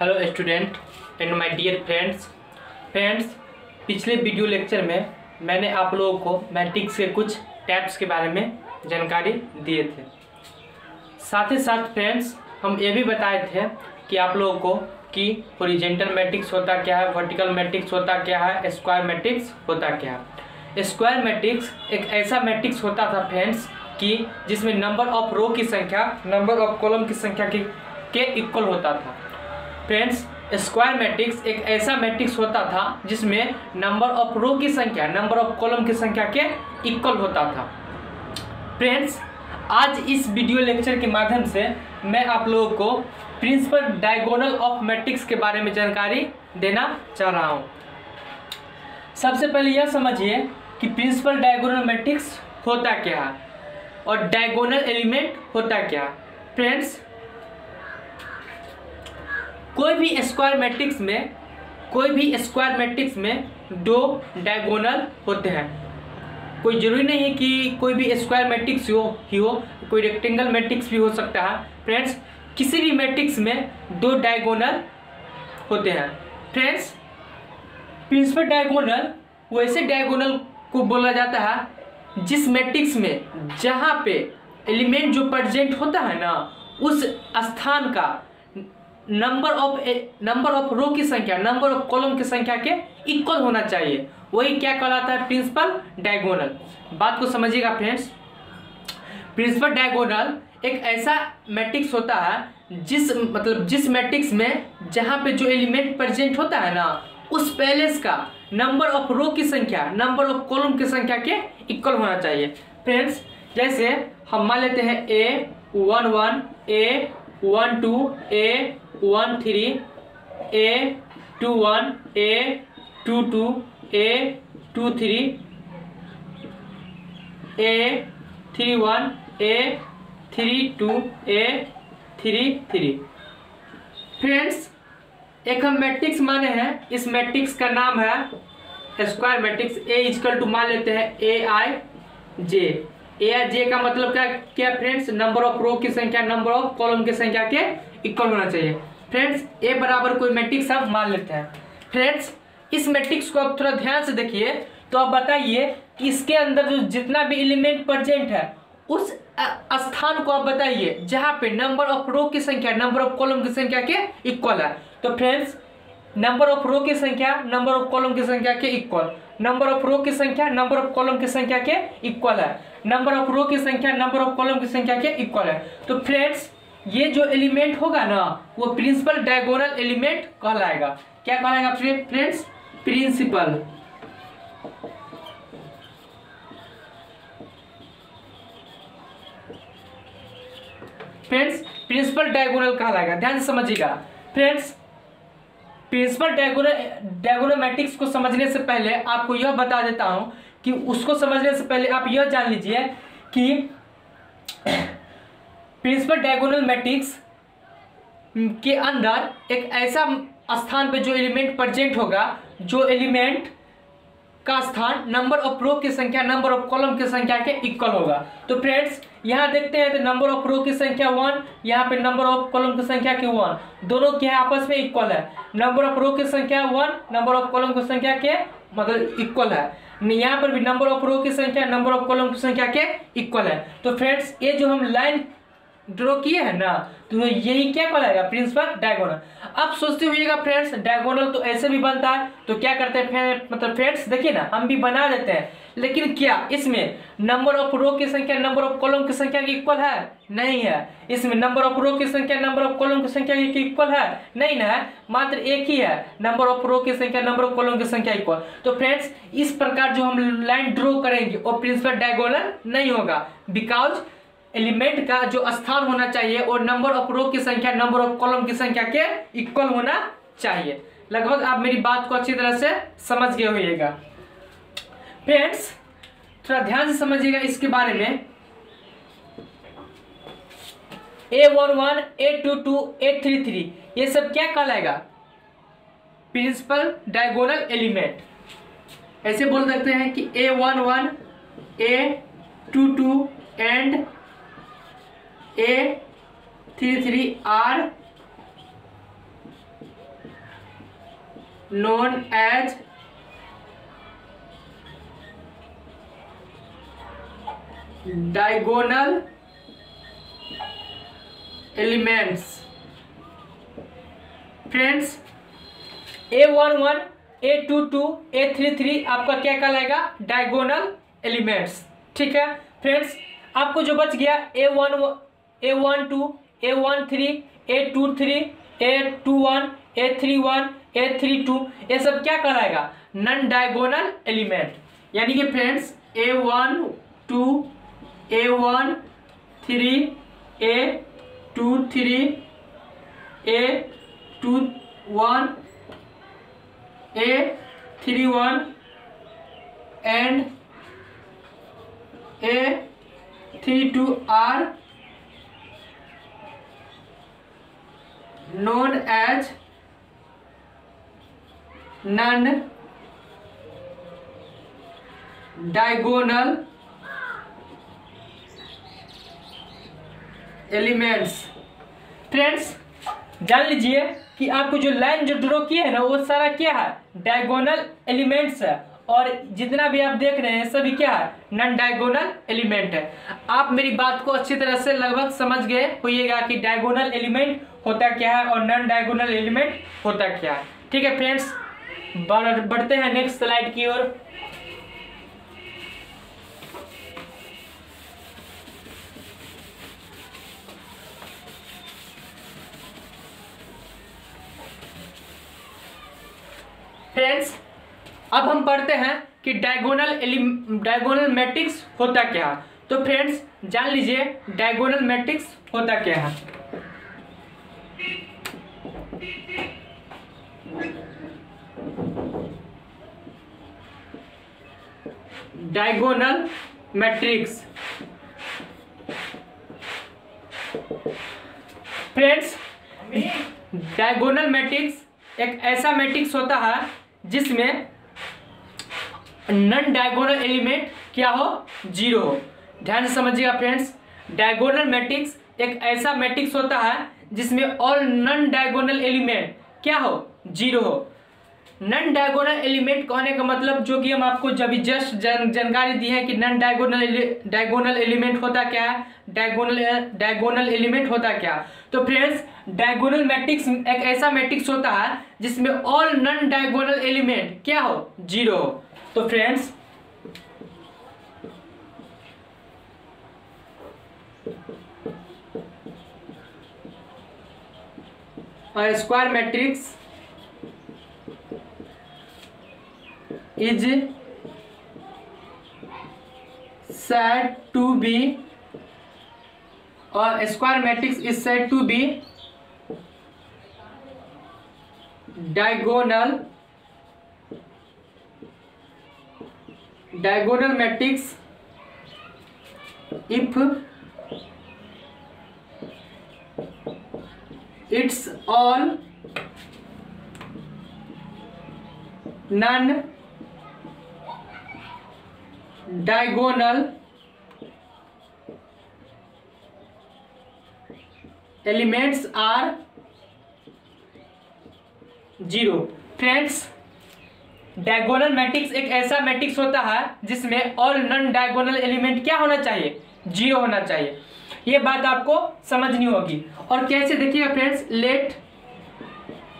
Hello student and my dear friends, पिछले video lecture में मैंने आप लोगों को मैट्रिक्स के कुछ टाइप्स के बारे में जानकारी दिए थे। साथ ही साथ फ्रेंड्स हम ये भी बताए थे कि आप लोगों को कि हॉरिजॉन्टल मैट्रिक्स होता क्या है, वर्टिकल मैट्रिक्स होता क्या है, स्क्वायर मैट्रिक्स होता क्या है। स्क्वायर मैट्रिक्स एक ऐसा मैट्रिक्स होता था फ्रेंड्स कि जिसमें नंबर ऑफ रो की संख्या नंबर ऑफ कॉलम की संख्या के इक्वल होता था। फ्रेंड्स, स्क्वायर मैट्रिक्स एक ऐसा मैट्रिक्स होता था जिसमें नंबर ऑफ रो की संख्या नंबर ऑफ कॉलम की संख्या के इक्वल होता था। फ्रेंड्स, आज इस वीडियो लेक्चर के माध्यम से मैं आप लोगों को प्रिंसिपल डायगोनल ऑफ मैट्रिक्स के बारे में जानकारी देना चाह रहा हूं। सबसे पहले यह समझिए कि प्रिंसिपल डायगोनल मैट्रिक्स होता क्या है और डायगोनल एलिमेंट होता क्या है। फ्रेंड्स, कोई भी स्क्वायर मैट्रिक्स में दो डायगोनल होते हैं। कोई जरूरी नहीं है कि कोई भी स्क्वायर मैट्रिक्स हो, कोई रेक्टेंगल मैट्रिक्स भी हो सकता है। फ्रेंड्स, किसी भी मैट्रिक्स में दो डायगोनल होते हैं। फ्रेंड्स, प्रिंसिपल डायगोनल वैसे डायगोनल को बोला जाता है जिस मैट्रिक्स में जहां पे एलिमेंट जो प्रेजेंट होता है ना, उस स्थान का नंबर ऑफ रो की संख्या नंबर ऑफ कॉलम की संख्या के इक्वल होना चाहिए। वही क्या कहलाता है? Principal diagonal. बात को समझिएगा फ्रेंड्स। प्रिंसिपल डायगोनल एक ऐसा मैट्रिक्स होता है जिस मैट्रिक्स में जहां पे जो एलिमेंट प्रेजेंट होता है ना, उस पैलेस का नंबर ऑफ रो की संख्या नंबर ऑफ कॉलम की संख्या के इक्वल होना चाहिए। फ्रेंड्स, जैसे हम मान लेते हैं A11 A12 A13 A21 A22 A23 A31 A32 A33। Friends, एक हम मैट्रिक्स माने हैं, इस मैट्रिक्स का नाम है स्क्वायर मैट्रिक्स। A मान लेते हैं AIJ का मतलब क्या फ्रेंड्स? नंबर ऑफ रो की संख्या नंबर ऑफ कॉलम की संख्या के इक्वल होना चाहिए। फ्रेंड्स, A बराबर कोई मैट्रिक्स आप मान लेते हैं। फ्रेंड्स, इस मैट्रिक्स को आप थोड़ा ध्यान से देखिए तो आप बताइए कि इसके अंदर जो जितना भी एलिमेंट प्रेजेंट है उस स्थान को आप बताइए जहां पे नंबर ऑफ रो की संख्या नंबर ऑफ कॉलम की संख्या के इक्वल है। तो फ्रेंड्स, नंबर ऑफ रो की संख्या नंबर ऑफ कॉलम की संख्या के इक्वल, नंबर ऑफ रो की संख्या नंबर ऑफ कॉलम की संख्या के इक्वल है, नंबर ऑफ रो की संख्या नंबर ऑफ कॉलम की संख्या के इक्वल है। तो फ्रेंड्स, ये जो एलिमेंट होगा ना, वो प्रिंसिपल डायगोनल एलिमेंट कहलाएगा। क्या कहलाएगा फ्रेंड्स? प्रिंसिपल प्रिंसिपल डायगोनल कहलाएगा। ध्यान से समझिएगा। फ्रेंड्स, प्रिंसिपल डायगोनल मैट्रिक्स को समझने से पहले आपको यह बता देता हूं कि उसको समझने से पहले आप यह जान लीजिए कि प्रिंसिपल डायगोनल मैट्रिक्स के अंदर एक ऐसा स्थान पे जो एलिमेंट प्रेजेंट होगा, जो एलिमेंट का स्थान नंबर ऑफ रो की संख्या नंबर ऑफ कॉलम की संख्या के इक्वल होगा। तो फ्रेंड्स, यहाँ देखते हैं तो नंबर ऑफ रो की संख्या 1, यहाँ पे नंबर ऑफ कॉलम की संख्या के 1, दोनों क्या है? आपस में इक्वल है। नंबर ऑफ रो की संख्या 1 नंबर ऑफ कॉलम की संख्या के मतलब इक्वल है। यहाँ पर भी नंबर ऑफ रो की संख्या नंबर ऑफ कॉलम की संख्या के इक्वल है। तो फ्रेंड्स, ये जो हम लाइन ड्रॉ किए है ना, तो यही क्या कहलाएगा? Principal diagonal. अब सोचते हुएगा फ्रेंड्स, डायगोनल तो ऐसे भी बनता है, तो क्या करते हैं फ्रेंड्स, देखिए ना, हम भी बना देते हैं, लेकिन क्या इसमें नंबर ऑफ रो की संख्या नंबर ऑफ कॉलम की संख्या की इक्वल है? नहीं है। इसमें नंबर ऑफ रो की संख्या नंबर ऑफ कॉलम की संख्या की इक्वल है? नहीं ना है। मात्र एक ही है, नंबर ऑफ रो की संख्या नंबर ऑफ कॉलम की संख्या इक्वल। तो फ्रेंड्स, इस प्रकार जो हम लाइन ड्रॉ करेंगे वो प्रिंसिपल डायगोनल नहीं होगा, बिकॉज एलिमेंट का जो स्थान होना चाहिए और नंबर ऑफ रो की संख्या नंबर ऑफ कॉलम की संख्या के इक्वल होना चाहिए। लगभग आप मेरी बात को अच्छी तरह से समझ गए होइएगा। फ्रेंड्स, थोड़ा ध्यान से समझिएगा इसके बारे में। A11 A22 A33 ये सब क्या कहलाएगा? Principal diagonal element. ऐसे बोल सकते हैं कि A11 A22 and A33 are known as diagonal elements। Friends A11, A22, A33 आपका क्या कहलाएगा? Diagonal elements. ठीक है फ्रेंड्स, आपको जो बच गया A12, A13, A23, A21, A31, A32, ये सब क्या कहलाएगा? Non diagonal element. यानी कि friends A12, A13, A23, A21, A31 and A32 are known as non-diagonal elements. Friends जान लीजिए कि आपको जो लाइन जो ड्रॉ किया है ना वो सारा क्या है? डायगोनल एलिमेंट्स है, और जितना भी आप देख रहे हैं सभी क्या है? नॉन डायगोनल एलिमेंट है। आप मेरी बात को अच्छी तरह से लगभग समझ गए होइएगा कि डायगोनल एलिमेंट होता क्या है और नॉन डायगोनल एलिमेंट होता क्या है। ठीक है फ्रेंड्स, बढ़ते हैं नेक्स्ट स्लाइड की ओर। फ्रेंड्स अब हम पढ़ते हैं कि डायगोनल मैट्रिक्स होता क्या है। तो फ्रेंड्स जान लीजिए डायगोनल मैट्रिक्स होता क्या है। Diagonal matrix friends, diagonal matrix एक ऐसा मैट्रिक्स होता है जिसमें नॉन डायगोनल एलिमेंट क्या हो? जीरो हो। ध्यान से समझिएगा फ्रेंड्स, डायगोनल मैट्रिक्स एक ऐसा मैट्रिक्स होता है जिसमें ऑल नॉन डायगोनल एलिमेंट क्या हो? जीरो हो। नॉन डायगोनल एलिमेंट कहने का मतलब जो कि हम आपको जब जस्ट जानकारी दी है कि नॉन डायगोनल एलिमेंट होता क्या है, डायगोनल एलिमेंट होता क्या। तो फ्रेंड्स डायगोनल मैट्रिक्स एक ऐसा मैट्रिक्स होता है जिसमें ऑल नॉन डायगोनल एलिमेंट क्या हो? जीरो हो। तो friends square matrix is said to be, or square matrix is said to be diagonal matrix if it's all non diagonal elements are zero. Friends diagonal matrix एक ऐसा matrix होता है जिसमें all non diagonal element क्या होना चाहिए? Zero होना चाहिए। ये बात आपको समझनी होगी। और कैसे देखिएगा friends, let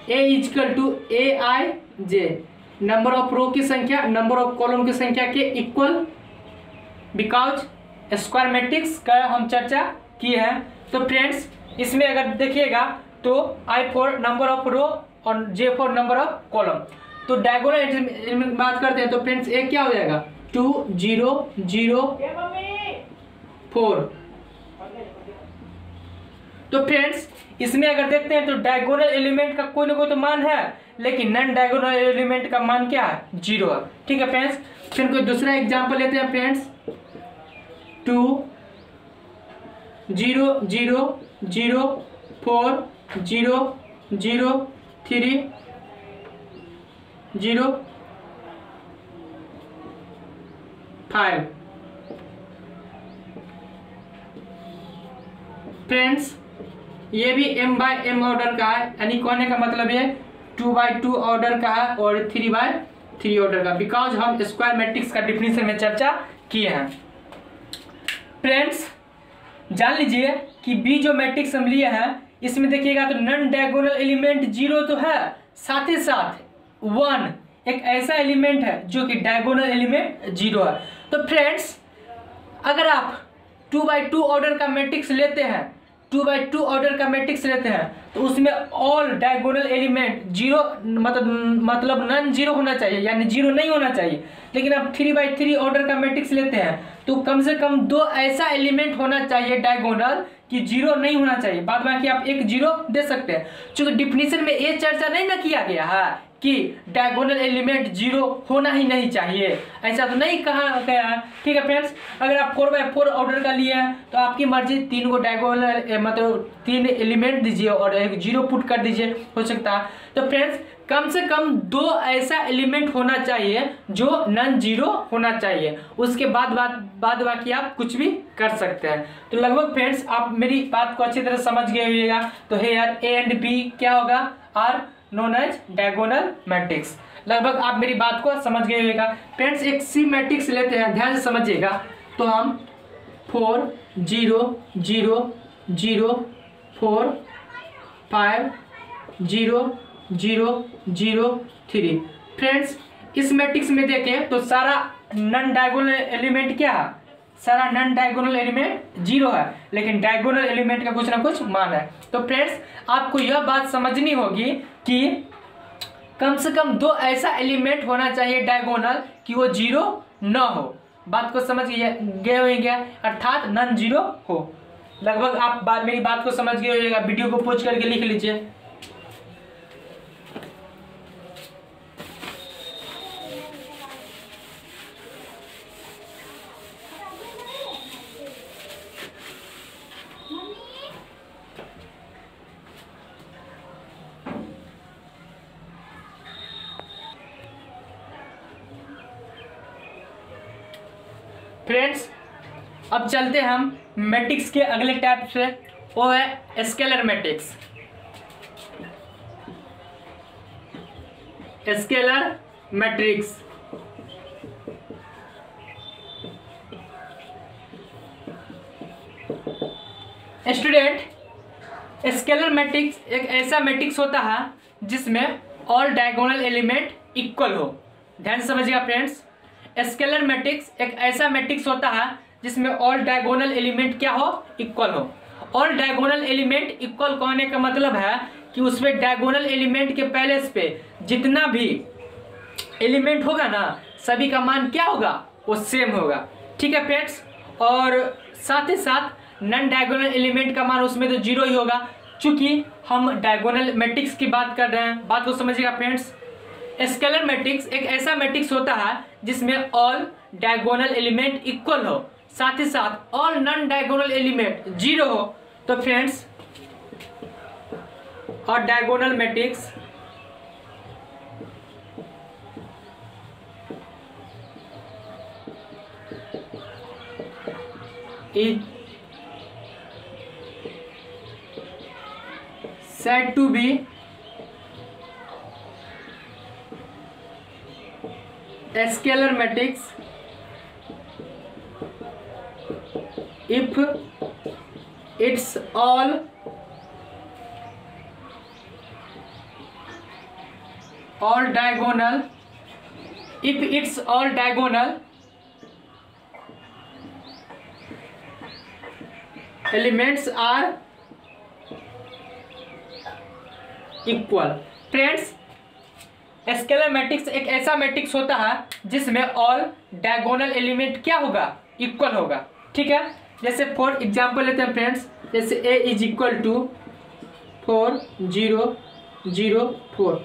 A equal to A I J, number of row की संख्या नंबर ऑफ कॉलम की संख्या के इक्वल, बिकॉज स्क्वायर मैट्रिक्स का हम चर्चा किए हैं। तो फ्रेंड्स इसमें अगर देखिएगा तो I फॉर नंबर ऑफ रो और J for number of column. तो डायगोनल एलिमेंट बात करते हैं तो फ्रेंड्स एक क्या हो जाएगा? 2 0 0 4। तो फ्रेंड्स इसमें अगर देखते हैं तो डायगोनल एलिमेंट का कोई ना कोई तो मान है, लेकिन नॉन डायगोनल एलिमेंट का मान क्या है? जीरो है। ठीक है फ्रेंड्स, फिर कोई दूसरा एग्जांपल लेते हैं फ्रेंड्स। 2 0 0 0 4 0 0 3 0 5। फ्रेंड्स ये भी m बाय m ऑर्डर का है, यानी कहने का मतलब ये 2x2 ऑर्डर का है और 3x3 ऑर्डर का, बिकॉज हम स्क्वायर मैट्रिक्स का डिफिनीशन में चर्चा किए हैं। फ्रेंड्स जान लीजिए कि बी जो मैट्रिक्स हम लिए हैं इसमें देखिएगा तो नॉन डायगोनल एलिमेंट 0 तो है, साथ ही साथ 1 एक ऐसा एलिमेंट है जो कि डायगोनल एलिमेंट 0 है। तो फ्रेंड्स अगर आप 2x2 ऑर्डर का मैट्रिक्स लेते हैं, 2x2 ऑर्डर का मैट्रिक्स लेते हैं तो उसमें ऑल डायगोनल एलिमेंट 0 मतलब नॉन 0 होना चाहिए, यानी 0 नहीं होना चाहिए। लेकिन आप 3x3 ऑर्डर का मैट्रिक्स लेते हैं तो कम से कम 2 ऐसा एलिमेंट होना चाहिए डायगोनल कि 0 नहीं होना चाहिए, बाद बाकी आप एक 0 दे सकते हैं। चूंकि डिफिनीशन में ये चर्चा नहीं ना किया गया है कि डायगोनल एलिमेंट 0 होना ही नहीं चाहिए, ऐसा तो नहीं कहा गया है। ठीक है फ्रेंड्स, अगर आप 4x4 ऑर्डर का लिए हैं तो आपकी मर्जी 3 को डायगोनल मतलब 3 एलिमेंट दीजिए और एक 0 पुट कर दीजिए, हो सकता है। तो फ्रेंड्स कम से कम 2 ऐसा एलिमेंट होना चाहिए जो नॉन 0 होना चाहिए, उसके बाद बाकी आप कुछ भी कर सकते हैं। तो लगभग फ्रेंड्स आप मेरी बात को अच्छी तरह समझ गए होइएगा। तो हेयर ए एंड बी क्या होगा, are known as diagonal matrix. लगभग आप मेरी बात को समझ गए होगा। फ्रेंड्स एक सी मैट्रिक्स लेते हैं, ध्यान से समझिएगा। तो हम 4 0 0 0 4 5 0 0 0 3। फ्रेंड्स इस मैट्रिक्स में देखें तो सारा नॉन डायगोनल एलिमेंट क्या है, सारा नॉन डायगोनल एलिमेंट 0 है, लेकिन डायगोनल एलिमेंट का कुछ ना कुछ मान है। तो फ्रेंड्स आपको यह बात समझनी होगी कि कम से कम 2 ऐसा एलिमेंट होना चाहिए डायगोनल कि वो 0 न हो। बात को समझ गए होंगे, अर्थात नॉन 0 हो। लगभग आप मेरी बात को समझ गए होइएगा। वीडियो को पॉज करके लिख लीजिए। फ्रेंड्स अब चलते हैं हम मैट्रिक्स के अगले टाइप से, वो है scalar matrix. Scalar matrix student, scalar matrix एक ऐसा मैट्रिक्स होता है जिसमें ऑल डायगोनल एलिमेंट इक्वल हो। ध्यान से समझिएगा फ्रेंड्स, स्केलर मैट्रिक्स एक ऐसा मैट्रिक्स होता है जिसमें ऑल डायगोनल एलिमेंट क्या हो, इक्वल हो। ऑल डायगोनल एलिमेंट इक्वल होने का मतलब है कि उसमें डायगोनल एलिमेंट के पैलेस पे जितना भी एलिमेंट होगा ना, सभी का मान क्या होगा, वो सेम होगा। ठीक है फ्रेंड्स, और साथ ही साथ नॉन डायगोनल एलिमेंट का मान उसमें तो 0 ही होगा। चूंकि हम डायगोनल मैट्रिक्स की बात कर रहे हैं, बात को समझिएगा फ्रेंड्स। स्केलर मैट्रिक्स एक ऐसा मैट्रिक्स होता है जिसमें ऑल डायगोनल एलिमेंट इक्वल हो, साथ ही साथ ऑल नॉन डायगोनल एलिमेंट 0 हो। तो फ्रेंड्स और diagonal matrix is said to be a scalar matrix if it's all diagonal, if it's all diagonal elements are equal. Friends scalar matrix एक ऐसा matrix होता है जिसमें ऑल डायगोनल एलिमेंट क्या होगा, इक्वल होगा। ठीक है, जैसे फॉर एग्जांपल लेते हैं फ्रेंड्स, जैसे a इज इक्वल टू 4 0 0 4।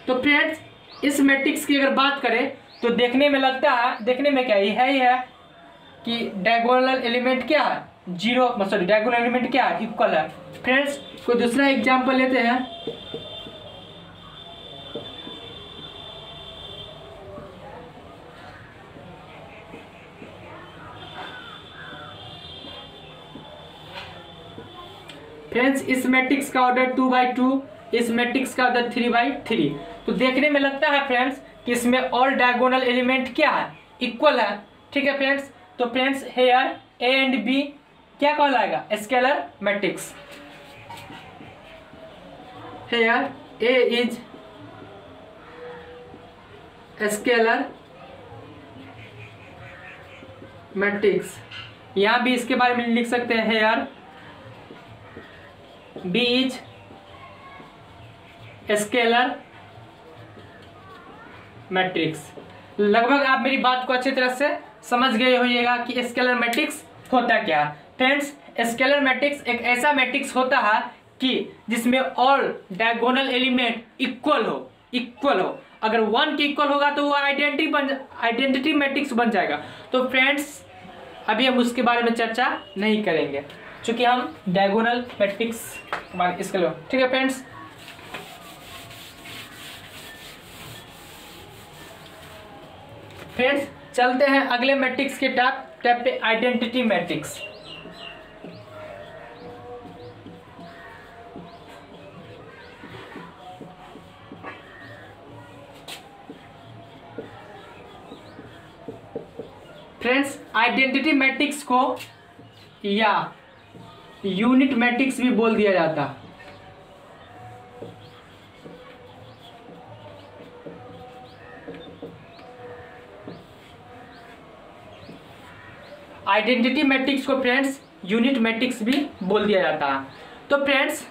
तो फ्रेंड्स इस मैट्रिक्स की अगर बात करें तो देखने में लगता है, देखने में क्या ही है कि डायगोनल एलिमेंट क्या है, 0 मतलब डायगोनल एलिमेंट क्या है, इक्वल है। फ्रेंड्स कोई दूसरा एग्जांपल लेते हैं। फ्रेंड्स इस मैट्रिक्स का ऑर्डर 2 by 2 इस मैट्रिक्स का होता है 3/3। तो देखने में लगता है फ्रेंड्स कि इसमें ऑल डायगोनल एलिमेंट क्या है, इक्वल है। ठीक है फ्रेंड्स, तो friends here A and B क्या कहलाएगा, scalar matrix. Here A is scalar matrix. यहां भी इसके बारे में लिख सकते हैं, here B is scalar matrix. लगभग आप मेरी बात को अच्छी तरह से समझ गए होइएगा कि स्केलर मैट्रिक्स होता क्या है। फ्रेंड्स, स्केलर मैट्रिक्स एक ऐसा मैट्रिक्स होता है कि जिसमें ऑल डायगोनल एलिमेंट इक्वल हो। अगर 1 के इक्वल होगा तो वो आइडेंटिटी मैट्रिक्स बन जाएगा। तो फ्रेंड्स अभी हम उसके बारे में चर्चा नहीं करेंगे क्योंकि हम डायगोनल मैट्रिक्स इसके लिए। ठीक है फ्रेंड्स, चलते हैं अगले मैट्रिक्स के टैब पे, identity matrix. Friends, identity matrix को या यूनिट मैट्रिक्स भी बोल दिया जाता है। आइडेंटिटी मैट्रिक्स को फ्रेंड्स यूनिट मैट्रिक्स भी बोल दिया जाता है। तो फ्रेंड्स,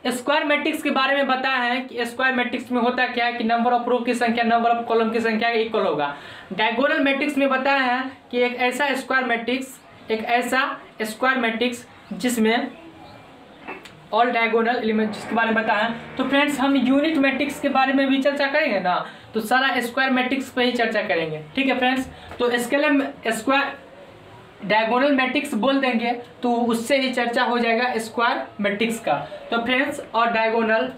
स्क्वायर मैट्रिक्स के बारे में बताया है कि स्क्वायर मैट्रिक्स में होता क्या है कि नंबर ऑफ रो की संख्या नंबर ऑफ कॉलम की संख्या इक्वल होगा। डायगोनल मैट्रिक्स में बताया है कि एक ऐसा स्क्वायर मैट्रिक्स जिसमें ऑल डायगोनल एलिमेंट, जिसके बारे में बताया है। तो फ्रेंड्स, हम यूनिट मैट्रिक्स के बारे में भी चर्चा करेंगे ना, तो सारा स्क्वायर मैट्रिक्स पे ही चर्चा करेंगे। ठीक है फ्रेंड्स, तो स्क्वायर डायगोनल मैट्रिक्स बोल देंगे तो उससे ही चर्चा हो जाएगा स्क्वायर मैट्रिक्स का। तो फ्रेंड्स, और diagonal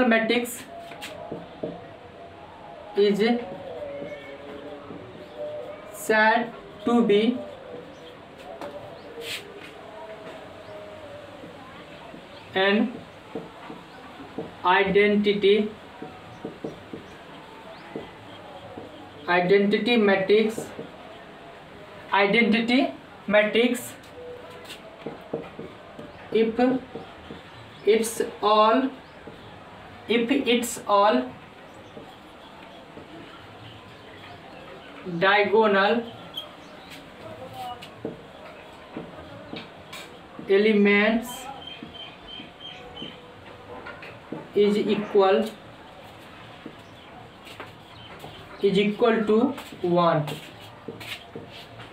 matrix is said to be an identity matrix if it's all diagonal elements is equal to 1।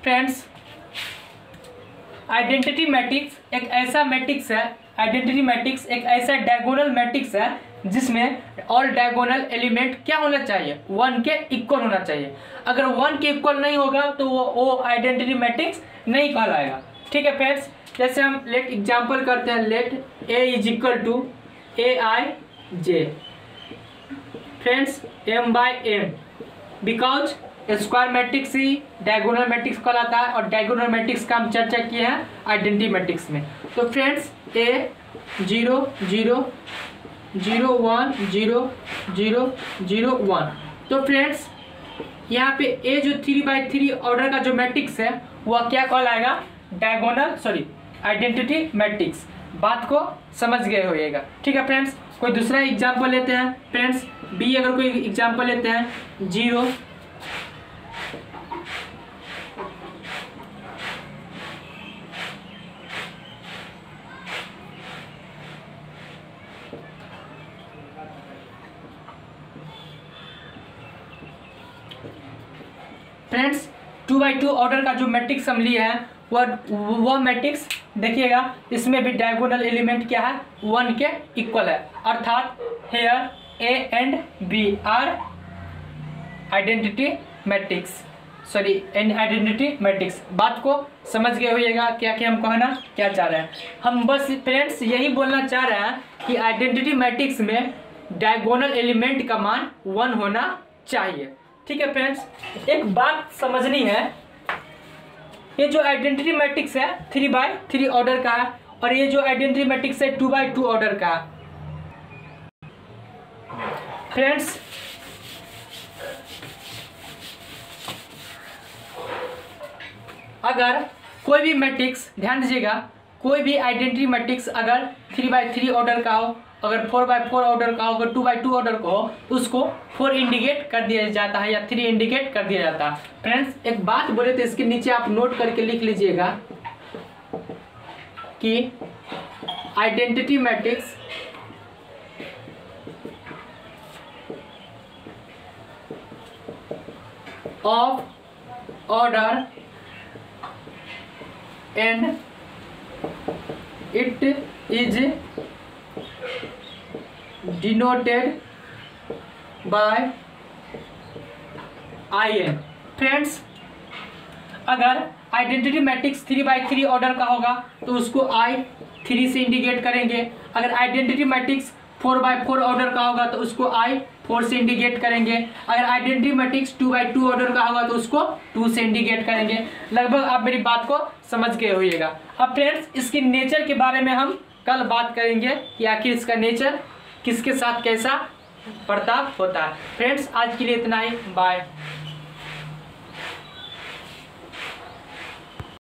Friends, identity matrix एक ऐसा मैट्रिक्स है, एक ऐसा डायगोनल मैट्रिक्स है जिसमें ऑल डायगोनल एलिमेंट क्या होना चाहिए, 1 के इक्वल होना चाहिए। अगर 1 के इक्वल नहीं होगा तो वो आइडेंटिटी मैट्रिक्स नहीं कहलाएगा। ठीक है फ्रेंड्स, जैसे हम लेट एग्जांपल करते हैं, let A is equal to aij। Friends, m/m because square matrix ही डायगोनल मैट्रिक्स कहलाता है और डायगोनल मैट्रिक्स का हम चर्चा किए हैं आइडेंटिटी मैट्रिक्स में। तो फ्रेंड्स, a 0 0 0 1 0 0 0 1। तो फ्रेंड्स, यहाँ पे a जो 3/3 ऑर्डर का जो मैट्रिक्स है वह क्या कहलाएगा, आइडेंटिटी मैट्रिक्स। बात को समझ गए होइएगा। ठीक है फ्रेंड्स, कोई दूसरा एग्जांपल लेते हैं। फ्रेंड्स, बी अगर कोई एग्जांपल लेते हैं, 0 फ्रेंड्स 2/2 ऑर्डर का जो मैट्रिक्स हम लिए हैं वह मैट्रिक्स देखिएगा, इसमें भी डायगोनल एलिमेंट क्या है, 1 के इक्वल है। अर्थात here A and B are identity matrix. बात को समझ गए होइएगा क्या कि हम कहना क्या चाह रहे हैं। हम बस फ्रेंड्स यही बोलना चाह रहे हैं कि आइडेंटिटी मैट्रिक्स में डायगोनल एलिमेंट का मान 1 होना चाहिए। ठीक है फ्रेंड्स, एक बात समझनी है, ये जो आइडेंटिटी मैट्रिक्स है 3x3 ऑर्डर का है और ये जो आइडेंटिटी मैट्रिक्स है 2x2 ऑर्डर का है। फ्रेंड्स अगर कोई भी मैट्रिक्स, ध्यान दीजिएगा, कोई भी आइडेंटिटी मैट्रिक्स अगर 3x3 ऑर्डर का हो, अगर 4x4 ऑर्डर का हो, अगर 2x2 ऑर्डर का हो, उसको 4 इंडिकेट कर दिया जाता है या 3 इंडिकेट कर दिया जाता है। फ्रेंड्स एक बात बोले तो इसके नीचे आप नोट करके लिख लीजिएगा कि identity matrix of order and it is denoted by IN। Friends अगर आइडेंटिटी मैट्रिक्स 3x3 ऑर्डर का होगा तो उसको I3 से इंडिकेट करेंगे, अगर आइडेंटिटी मैट्रिक्स 4x4 ऑर्डर का होगा तो उसको I4 से इंडिकेट करेंगे, अगर आइडेंटिटी मैट्रिक्स 2x2 ऑर्डर का होगा तो उसको 2 से इंडिकेट करेंगे। लगभग आप मेरी बात को समझ गए होइएगा। अब फ्रेंड्स इसकी नेचर के बारे में हम कल बात करेंगे कि आखिर इसका नेचर किसके साथ कैसा बर्ताव होता है। फ्रेंड्स आज के लिए इतना ही, बाय।